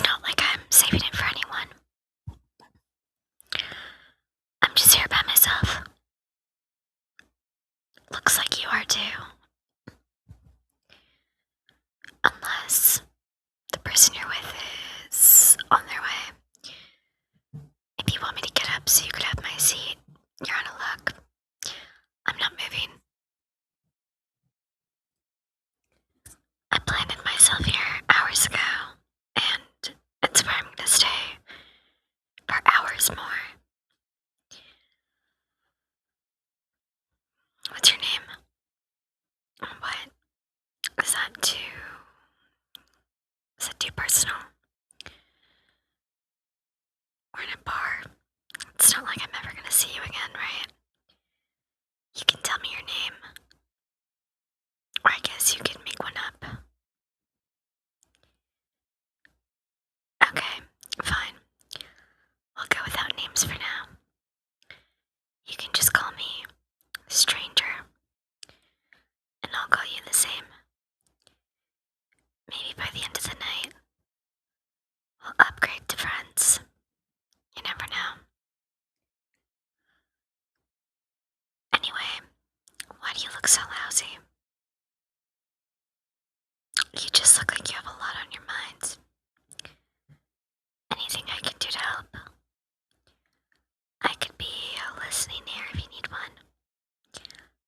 not like I'm saving it for anyone. I'm just here by myself. Looks like you are too. Unless the person you're with is on their way. If you want me to get up so you could have my seat, you're out of luck. I'm not moving. I planted myself here hours ago, and it's where I'm gonna stay for hours more. What's your name? What? Is that too personal? We're in a bar. It's not like I'm ever gonna see you again, right? You can tell me your name. Or I guess you can make one up. Okay, fine. We'll go without names for now. You can just call me Stranger. And I'll call you the same. Maybe by the end of the night, we'll upgrade to friends. You never know. Anyway, why do you look so lousy? You just look like you have a lot on your mind. Anything I can do to help? I could be a listening ear if you need one.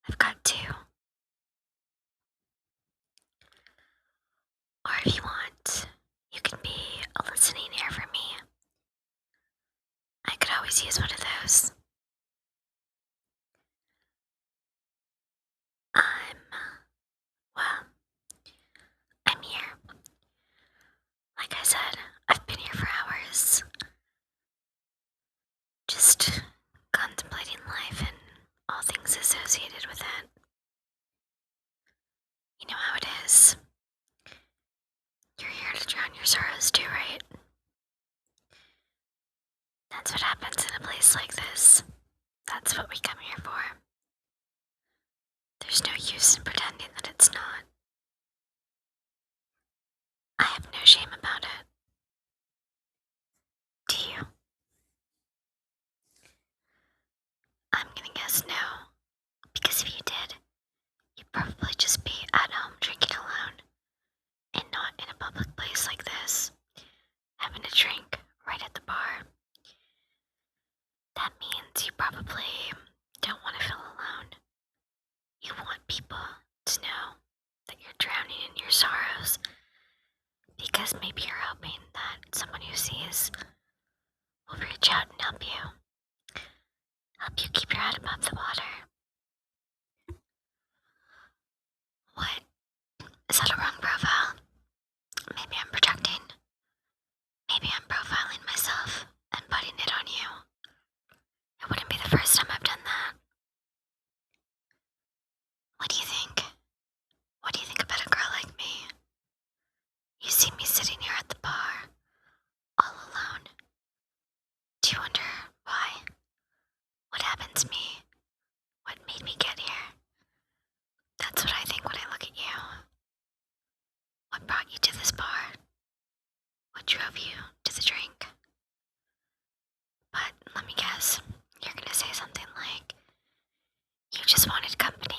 I've got two. Or if you want, you can be a listening ear for me. I could always use one of those. I'm here. Like I said, I've been here for hours. Just contemplating life and all things associated with it. You know how it is. You're here to drown your sorrows too, right? That's what happens in a place like this. That's what we come here for. There's no use in pretending that it's not. I have no shame about it. Do you? I'm gonna guess no. Because if you did, you'd probably just be at home drinking alone. And not in a public place like this. Having a drink right at the bar. That means you probably don't want to feel alone. You want people to know that you're drowning in your sorrows. Because maybe you're hoping that someone who sees will reach out and help you. Help you keep your head above the water. What? Is that a wrong profile? Maybe I'm projecting. Maybe I'm profiling myself and putting it on you. It wouldn't be the first time I've done that. What do you think? What do you think about a girl like me? You see me sitting here at the bar, all alone. Do you wonder why? What happened to me? What made me get here? That's what I think when I look at you. What brought you to this bar? What drove you to the drink? But let me guess, you're gonna say something like, you just wanted company.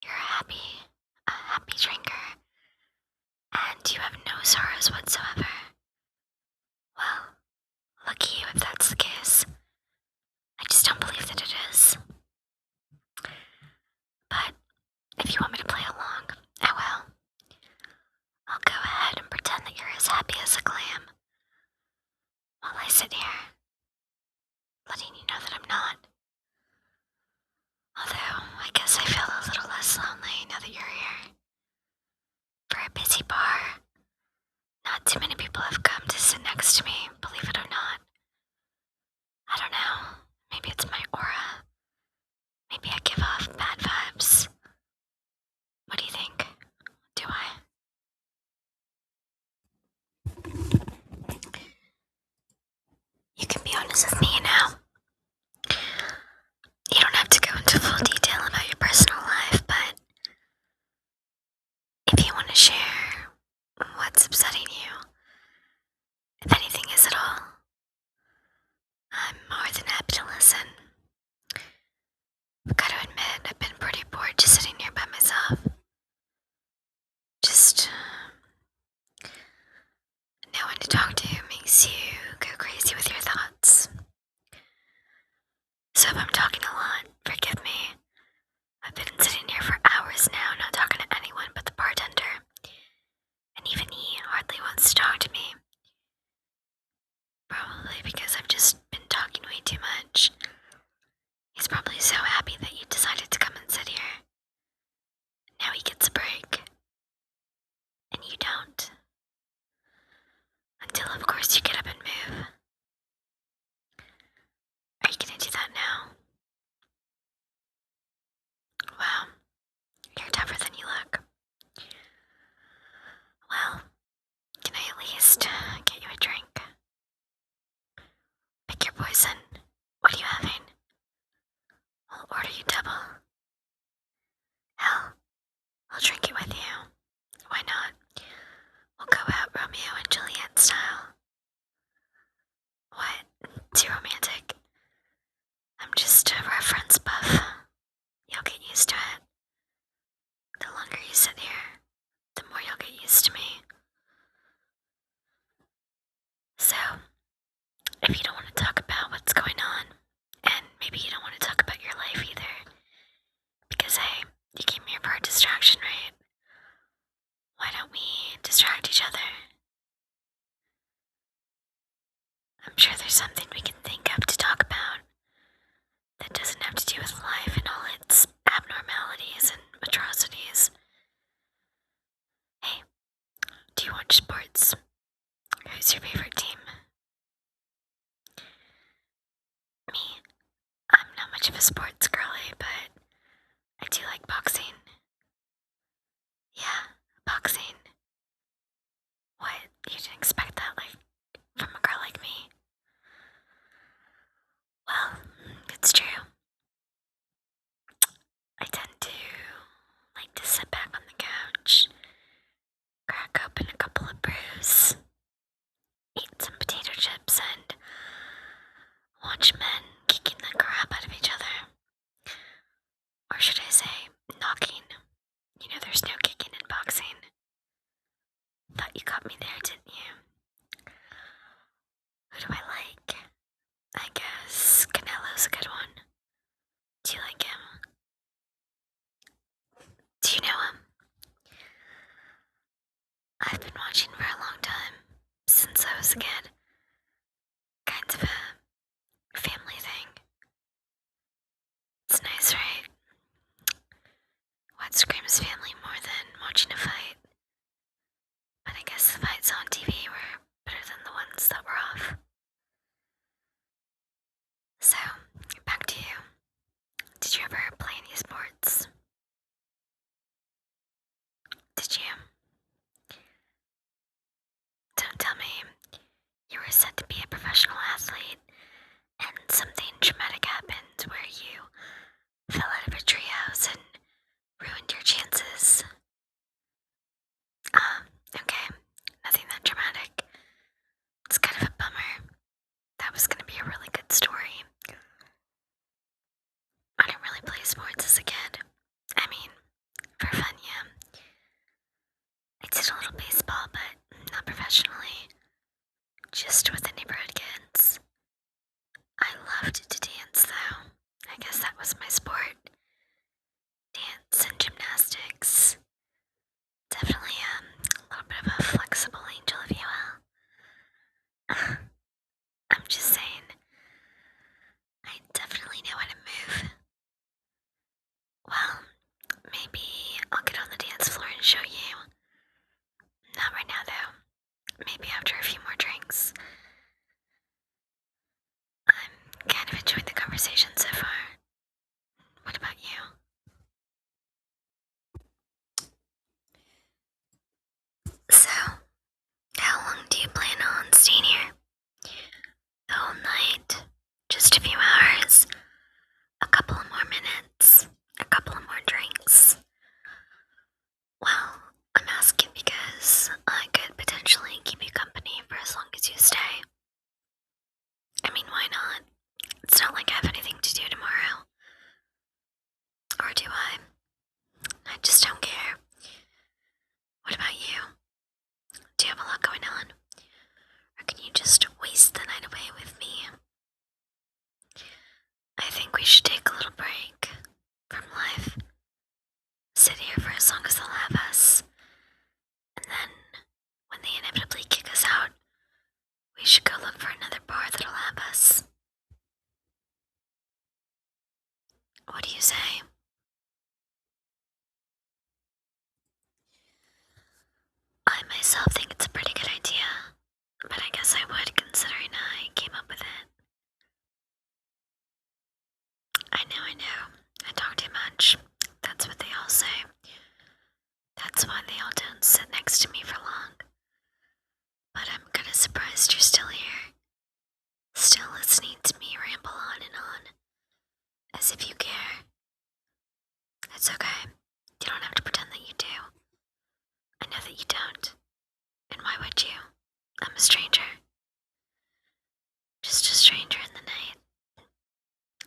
You're a happy drinker, and you have no sorrows whatsoever. Well, lucky you if that's the case. I just don't believe that it is. But if you want me to play along, I will. I'll go ahead and pretend that you're as happy as a clam while I sit here, letting you know that I'm not. Although, I guess I feel a little less lonely now that you're here. For a busy bar, not too many people have come to sit next to me, believe it or not. I don't know, maybe it's my aura. Maybe I give off bad vibes. What do you think? Do I? You can be honest with me, you know. You don't have to go into full detail about your personal life, but if you want to share what's upsetting you, wants to talk to me. Probably because I've just been talking way too much. He's probably so happy that you decided to come and sit here. Now he gets a break. And you don't. Until, of course, you get up and move. Are you gonna do that now? Wow, you're tougher than you look. Well, can I at least get you a drink? Pick your poison. What are you having? I'll order you double. Hell, I'll drink it with you. Why not? We'll go out Romeo and Juliet style. What? Too romantic? I'm just a reference buff. You'll get used to it. The longer you sit here, the more you'll get used to me. So, if you don't want to talk about what's going on, and maybe you don't want to talk about your life either, because hey, you came here for a distraction, right? Why don't we distract each other? I'm sure there's something we can think of to talk about that doesn't have to do with life and all its abnormalities and atrocities. Hey, do you watch sports? Who's your favorite team? Me. I'm not much of a sports girly, but I do like boxing. Yeah, boxing. What? You didn't expect that, like, from a girl like me? Well, it's true. I tend to like to sit back on the couch, crack open a couple of brews, eat some potato chips, and watch men kicking the crap out of each other. Or should I say, knocking. You know, there's no kicking in boxing. Thought you caught me there, didn't you? Who do I like? I guess Canelo's a good one. Do you like him? Do you know him? I've been watching for a long time, since I was a kid. Kind of a family thing. It's nice, right? What screams family more than watching a fight? But I guess the fights on TV were better than the ones that were off. So, back to you. Did you ever play any sports? Did you? Don't tell me you were set to be a professional athlete and something traumatic happened where you fell out of a treehouse and ruined your chances. Okay. Nothing that dramatic. It's kind of a bummer. That was gonna be a really good story. I didn't really play sports as a kid. I mean, for fun, yeah. I did a little baseball, but not professionally. Just with the neighborhood kids. I loved to dance, though. I guess that was my sport. Dance and gymnastics. Definitely a little bit of a flexible angel, if you will. I'm just saying, I definitely know how to move. Well, maybe I'll get on the dance floor and show you. Not right now, though. Maybe after a few more drinks. I'm kind of enjoying the conversation so far. What about you? So, how long do you plan on staying here? The whole night? Just a few hours? A couple of more minutes? A couple of more drinks? Well, I'm asking because I could potentially keep you company for as long as you stay. I mean, why not? It's not like I have anything to do tomorrow. Or do I? I just don't care. What about you? Do you have a lot going on? Or can you just waste the night away with me? I think we should take a little break from life. Sit here for as long as they'll have us. And then, when they inevitably kick should go look for another bar that'll have us. What do you say? I myself think it's a pretty good idea, but I guess I would considering I came up with it. I know. I talk too much. That's what they all say. That's why they all don't sit next to me for long. But I'm kinda surprised you're still here. Still listening to me ramble on and on. As if you care. It's okay. You don't have to pretend that you do. I know that you don't. And why would you? I'm a stranger. Just a stranger in the night.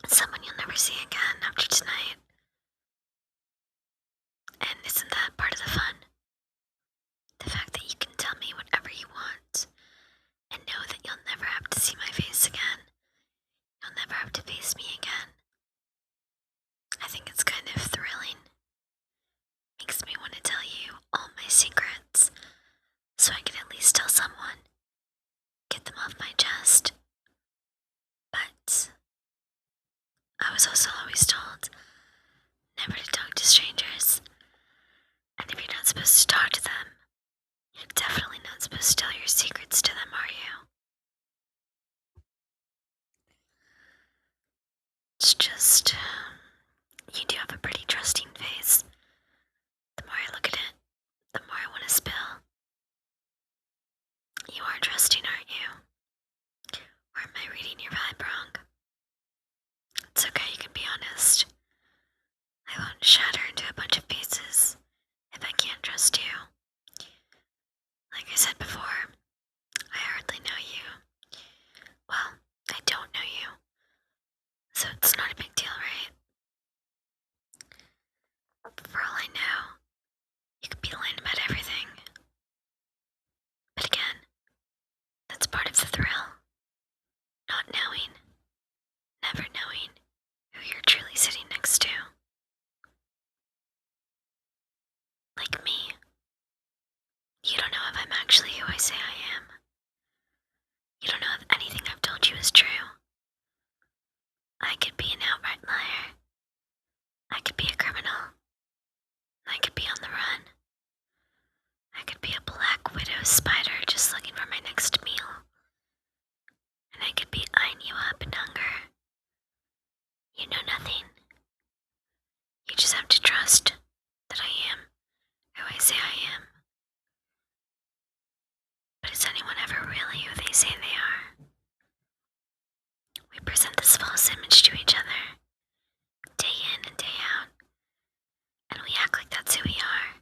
Someone you'll never see again after tonight. And isn't that part of the fun? The fact that you can tell me whatever you want and know that you'll never have to see my face again. You'll never have to face me again. I think it's kind of thrilling. Makes me want to tell you all my secrets so I can at least tell someone. Get them off my chest. But I was also always told never to talk to strangers. And if you're not supposed to talk to them, you're definitely not supposed to tell your secrets to them, are you? It's just, you do have a pretty trusting face. The more I look at it, the more I want to spill. You are trusting, aren't you? Or am I reading your vibe wrong? It's okay, you can be honest. I won't shatter into a bunch of pieces if I can't trust you. Like I said before, I hardly know you. Well, I don't know you. So it's not a big deal, right? For all I know, you could be lying about everything. But again, that's part of the thrill. Not knowing, never knowing who you're truly sitting next to. Like me, you don't know if I'm actually who I say I am. You don't know if anything I've told you is true. I could be an outright liar. I could be a criminal. I could be on the run. I could be a black widow spider just looking for my next meal. And I could be eyeing you up in hunger. You know nothing. You just have to trust that I am who I say I am. But is anyone ever really who they say they are? We present this false image to each other, day in and day out, and we act like that's who we are.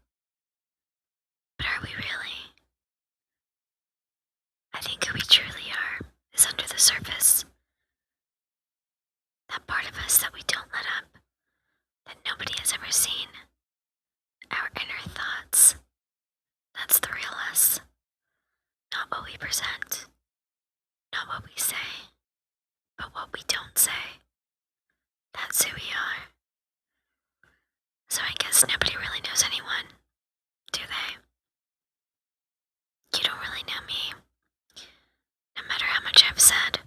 But are we really? I think who we truly are is under the surface. That part of us that we don't let up, that nobody has ever seen. Our inner thoughts. That's the real us. Not what we present. Not what we say. But what we don't say. That's who we are. So I guess nobody really knows anyone, do they? You don't really know me. No matter how much I've said.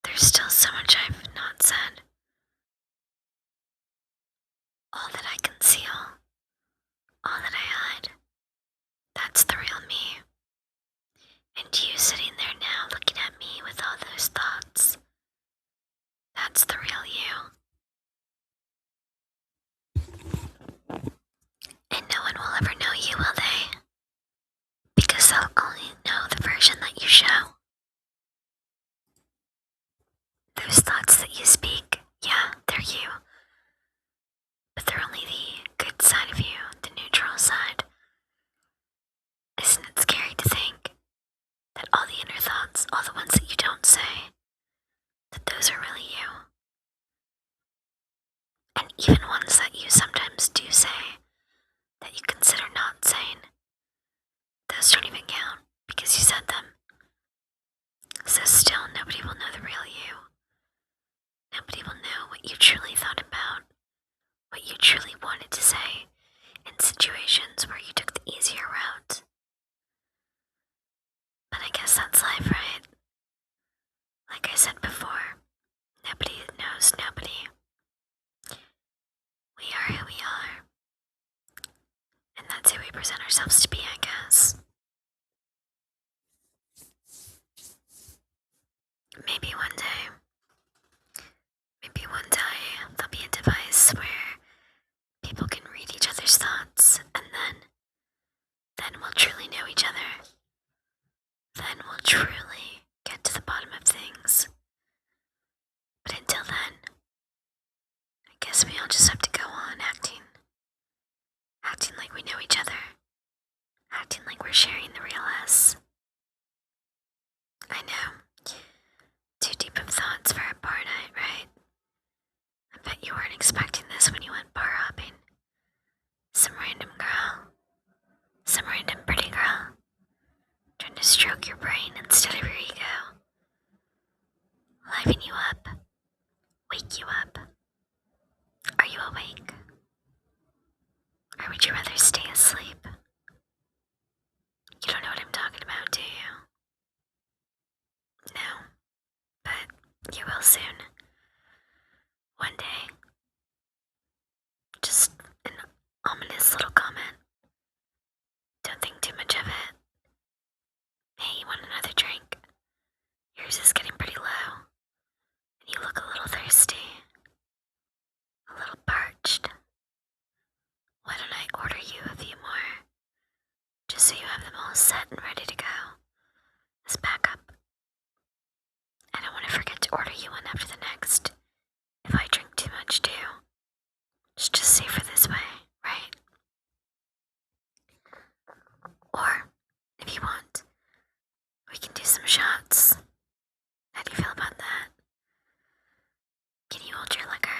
There's still so much I've not said. All that I conceal. All that I hide. That's the real me. And you sitting there now looking at me with all those thoughts. That's the real you. And no one will ever know you, will they? Because they'll only know the version that you show. Those thoughts that you speak, yeah, they're you. But they're only the good side of you, the neutral side. Isn't it scary to think that all the inner thoughts, all the ones that you don't say, that those are really you? And even ones that you sometimes do say, that you consider not saying, those don't even count because you said them. So still nobody will know the real you. Nobody will know what you truly thought about, what you truly wanted to say in situations where you took the easier route. But I guess guess that's life, right? Like I said before, nobody knows nobody. We are who we are. And that's who we present ourselves to be, I guess. Maybe one day, there'll be a device where people can read each other's thoughts, and then we'll truly know each other. Then we'll truly get to the bottom of things. But until then, I guess we all just have to go on acting like we know each other, acting like we're sharing the real us. I know, too deep of thoughts for a bar night, right? I bet you weren't expecting this when you went bar hopping. Some random pretty girl, trying to stroke your brain instead of your ego, liven you up, wake you up. Are you awake? Or would you rather stay asleep? You don't know what I'm talking about, do you? No, but you will soon. One day. Just an ominous little comment. Don't think too much of it. Hey, you want another drink? Yours is getting pretty low, and you look a little thirsty, a little parched. Why don't I order you a few more, just so you have them all set and ready to go as backup? I don't want to forget to order you one after the next, if I drink too much too. It's just safer this way, right? Or, if you want, we can do some shots. How do you feel about that? Can you hold your liquor?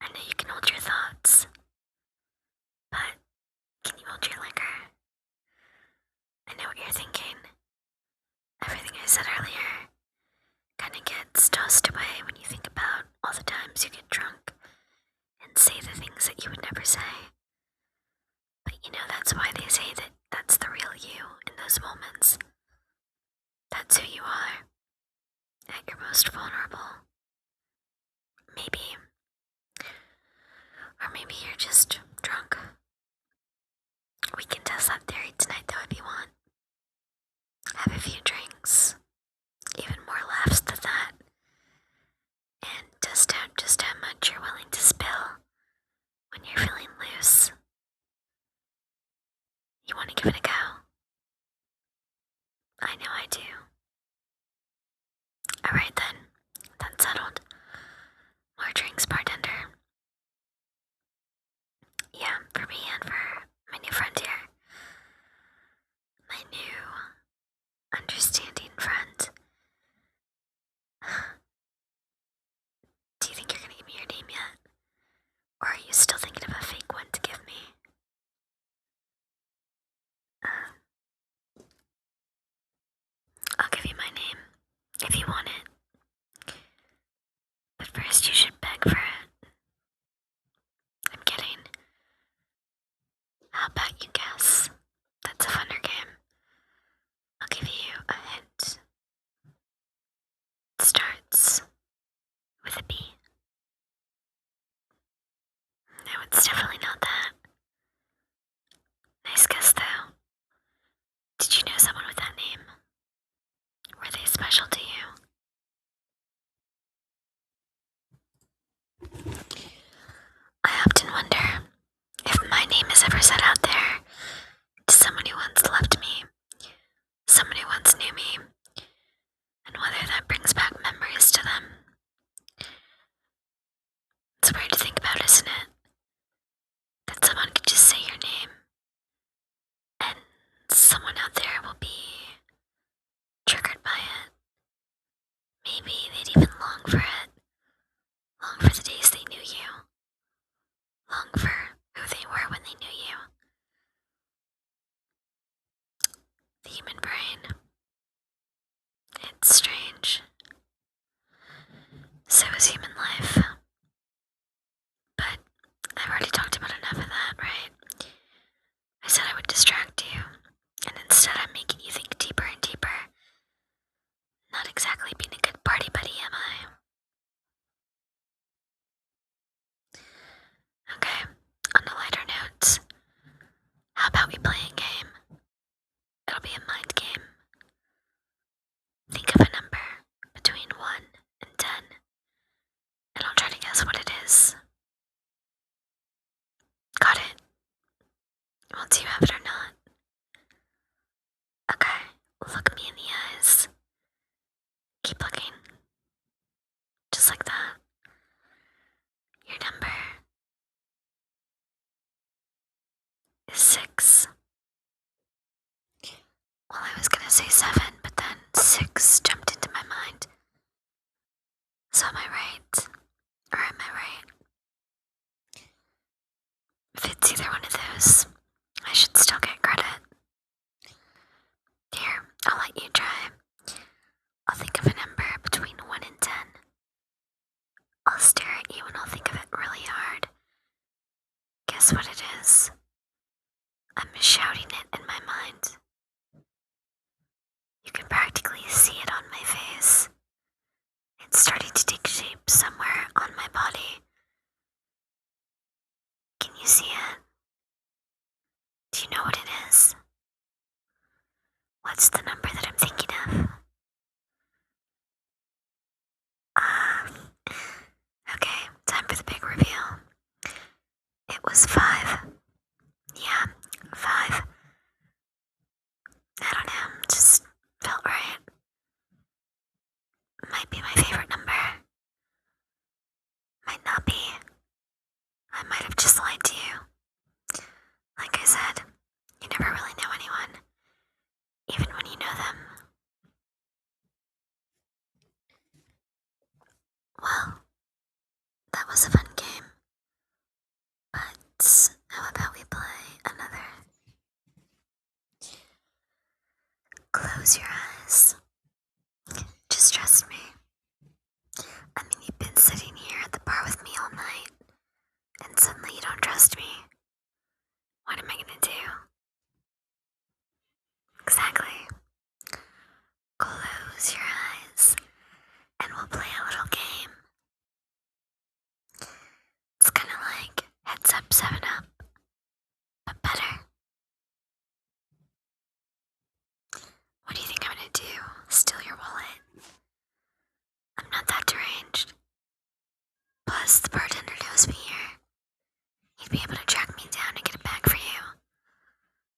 I know you can hold your thoughts, but can you hold your liquor? I know what you're thinking. Everything I said earlier kinda gets tossed away when you think about all the times you get drunk and say the things that you would never say. But you know that's why they say that that's the real you in those moments. That's who you are, at your most vulnerable. Maybe. Or maybe you're just drunk. We can test that theory tonight though if you want. Have a few drinks, even more laughs than that, and test out just how much you're willing to spill when you're feeling loose. You want to give it a go? I know I do. Alright then, that's settled. More drinks, bartender. Yeah, for me and for my new friend here. My new understanding friend. Do you think you're gonna give me your name yet? Or are you still thinking of a fake one to give me? I'll give you my name, if you want it. But first you should beg for it. I'm kidding. How about you guess? That's a funner game. I'll give you a hint. It starts with a B. No, it's definitely not that. Nice guess though. Did you know someone with that name? Were they special to you? I often wonder if my name is ever said out there to someone who once loved me, someone who once knew me, and whether that brings back memories to them. It's weird to think about, isn't it? That someone could just say your name, and someone out there will be triggered by it. Maybe they'd even long for it. Long for the days they knew you. Long for who they were when they knew you. The human brain. It's strange. So is human life. But I've already talked about enough of that, right? I said I would distract you, and instead I'm making you think deeper Well, I was gonna say 7, but then 6 jumped into my mind. So am I right? Or am I right? If it's either one of those, I should still get credit. Here, I'll let you try. I'll think of a number between 1 and 10. I'll stare at you and I'll think of it really hard. Guess what it is? I'm shouting it in my mind. You can practically see it on my face. It's starting to take shape somewhere on my body. Can you see it? Do you know what it is? What's the number that I'm thinking of? Ah, okay, time for the big reveal. It was 5. Yeah, 5. I don't know, just felt right. Might be my favorite number. Might not be. I might have just lied to you. Like I said, you never really know anyone, even when you know them. Well, that was a fun game. But how about we play another? Close your eyes. Just trust me. I mean, you've been sitting here at the bar with me all night, and suddenly you don't trust me. What am I gonna do? Exactly. Close your eyes, and we'll play a little game. It's kind of like Heads Up 7 Up, but better. What do you think I'm gonna do? Steal your wallet? I'm not that deranged. Plus, the bartender knows me here. He'd be able to track me down and get it back for you.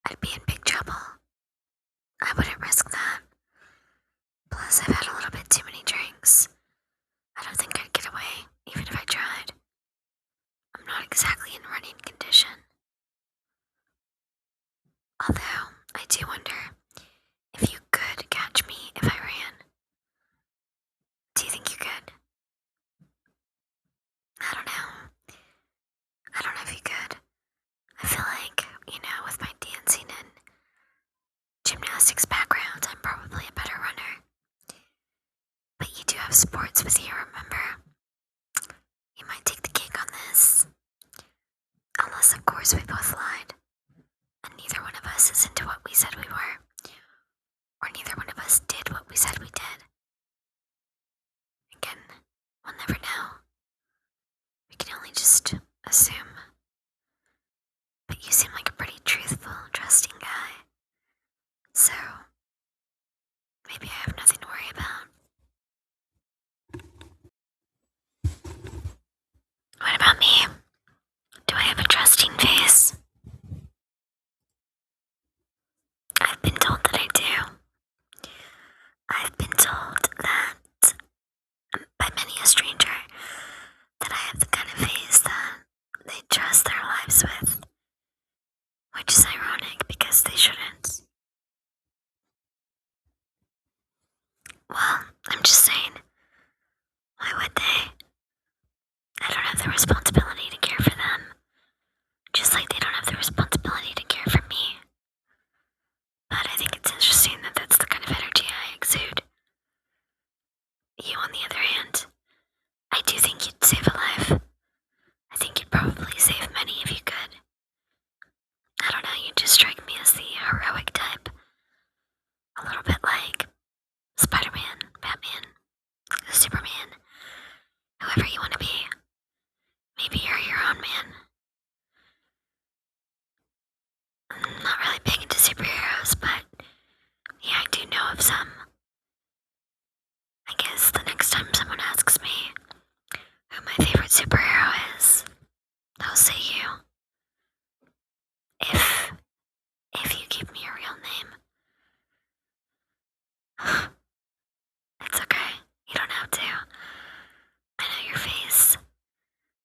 I'd be in big trouble. I wouldn't risk that. Plus, I've had a little bit too many drinks. I don't think I'd get away, even if I tried. I'm not exactly in running condition. Although, I do wonder if you could catch me if I ran. Do you think you could? I don't know. I don't know if you could. I feel like, with my dancing and gymnastics background, I'm probably a better runner. But you do have sports with you, remember? You might take the cake on this. Unless, of course, we both lied. And neither one of us is into what we said we were. Or neither one of us did what we said we did. Again, we'll never know. We can only just assume. But you seem like a pretty truthful, trusting guy. So, maybe I have nothing to worry about. What about me? Do I have a trusting face? I've been told that I do. I've been told that, by many a stranger, that I have the kind of face that they trust their lives with. Which is ironic because they shouldn't. Well, I'm just saying, why would they? I don't have the responsibility to care for them, just like they don't have the responsibility to care for me. But I think it's interesting that that's the kind of energy I exude. You, on the other hand, I do think you'd save a life. I think you'd probably save many if you could. I don't know, you just strike me as the heroic type. A little bit like Spider-Man, Batman, Superman, whoever you want to be. Maybe you're your own man. I'm not really big into superheroes, but yeah, I do know of some. I guess the next time someone asks me who my favorite superhero is, I'll say you. If you give me a real name. It's okay. You don't have to. I know your face.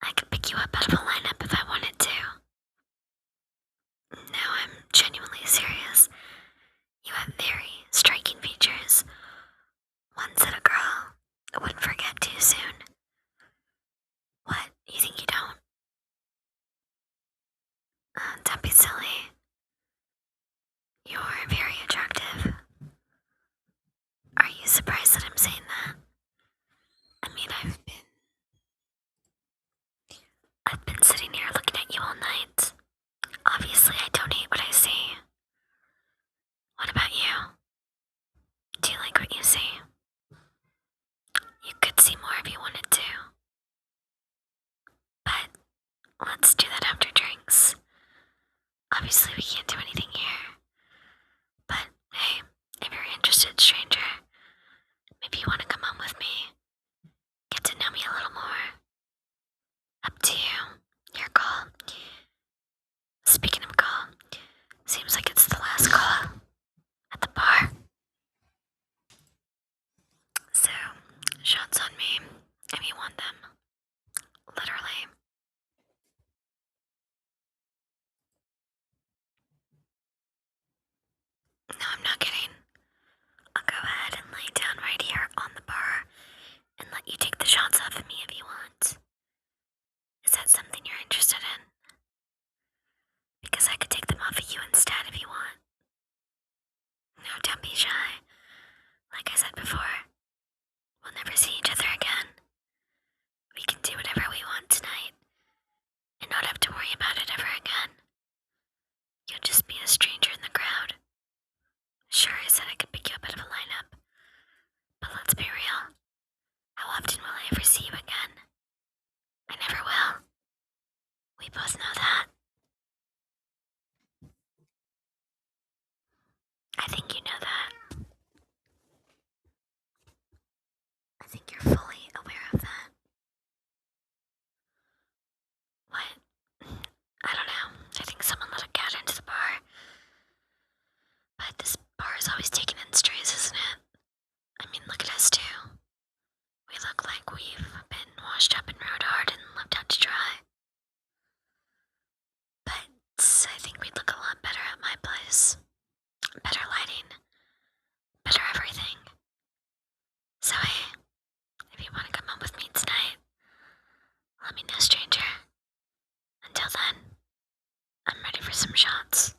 I could pick you up out of a lineup if I wanted to. No, I'm genuinely serious. You have very shots on me if you want them. Literally. No, I'm not kidding. I'll go ahead and lay down right here on the bar and let you take the shots off of me if you want. Is that something you're interested in? Because I could take them off of you instead if you want. No, don't be shy. Like I said before, we'll never see each other again. We can do whatever we want tonight and not have to worry about it ever again. You'll just be a stranger in the crowd. Sure, I said I could pick you up out of a lineup, but let's be real. How often will I ever see you again? I never will. We both know that. I think you know that. I think you're fully aware of that. What? I don't know. I think someone let a cat into the bar. But this bar is always taking in strays, isn't it? I mean, look at us too. We look like we've been washed up and rode hard and left out to dry. But I think we'd look a lot better at my place. Better lighting. Better everything. So hey, if you want to come home with me tonight, let me know, stranger. Until then, I'm ready for some shots.